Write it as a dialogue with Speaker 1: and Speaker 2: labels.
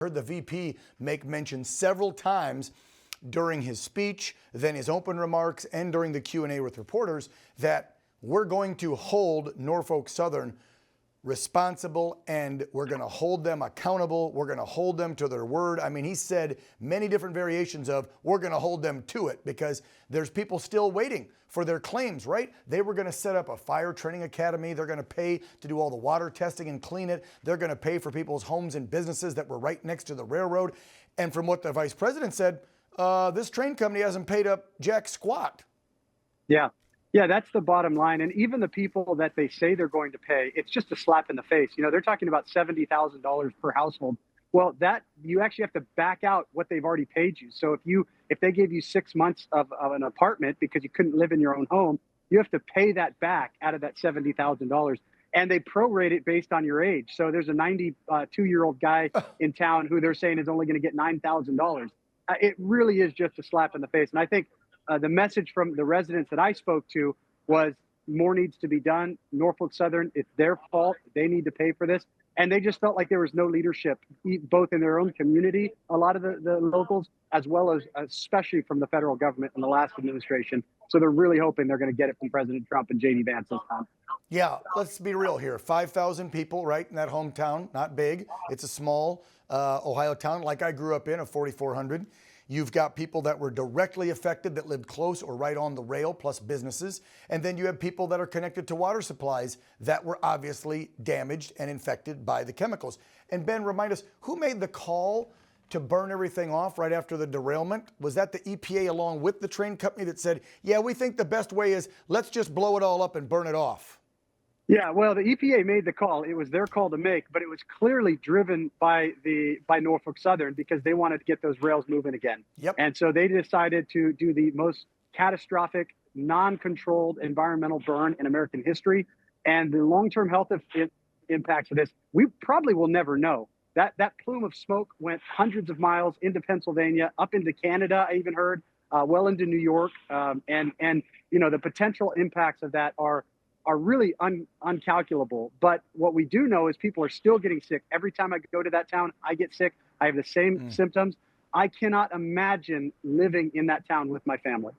Speaker 1: Heard the VP make mention several times during his speech, then his open remarks, and during the Q&A with reporters that we're going to hold Norfolk Southern responsible and we're going to hold them accountable. We're going to hold them to their word. I mean, he said many different variations of we're going to hold them to it because there's people still waiting for their claims, right? They were going to set up a fire training academy. They're going to pay to do all the water testing and clean it. They're going to pay for people's homes and businesses that were right next to the railroad. And from what the vice president said, this train company hasn't paid up jack squat.
Speaker 2: Yeah. Yeah, that's the bottom line. And even the people that they say they're going to pay, it's just a slap in the face. You know, they're talking about $70,000 per household. Well, that you actually have to back out what they've already paid you. So if they gave you 6 months of an apartment because you couldn't live in your own home, you have to pay that back out of that $70,000. And they prorate it based on your age. So there's a 92-year-old guy in town who they're saying is only going to get $9,000. It really is just a slap in the face. And I think the message from the residents that I spoke to was more needs to be done. Norfolk Southern, it's their fault. They need to pay for this. And they just felt like there was no leadership, both in their own community, a lot of the locals, as well as especially from the federal government in the last administration. So they're really hoping they're going to get it from President Trump and J.D. Vance this time.
Speaker 1: Yeah, let's be real here. 5,000 people, right, in that hometown, not big. It's a small Ohio town like I grew up in, of 4,400. You've got people that were directly affected that lived close or right on the rail, plus businesses. And then you have people that are connected to water supplies that were obviously damaged and infected by the chemicals. And Ben, remind us, who made the call to burn everything off right after the derailment? Was that the EPA along with the train company that said, yeah, we think the best way is let's just blow it all up and burn it off?
Speaker 2: Yeah, well, the EPA made the call. It was their call to make, but it was clearly driven by Norfolk Southern because they wanted to get those rails moving again.
Speaker 1: Yep.
Speaker 2: And so they decided to do the most catastrophic, non-controlled environmental burn in American history. And the long-term health impacts of this, we probably will never know. That plume of smoke went hundreds of miles into Pennsylvania, up into Canada, I even heard, well into New York. And you know, the potential impacts of that are really uncalculable. But what we do know is people are still getting sick. Every time I go to that town, I get sick. I have the same symptoms. I cannot imagine living in that town with my family.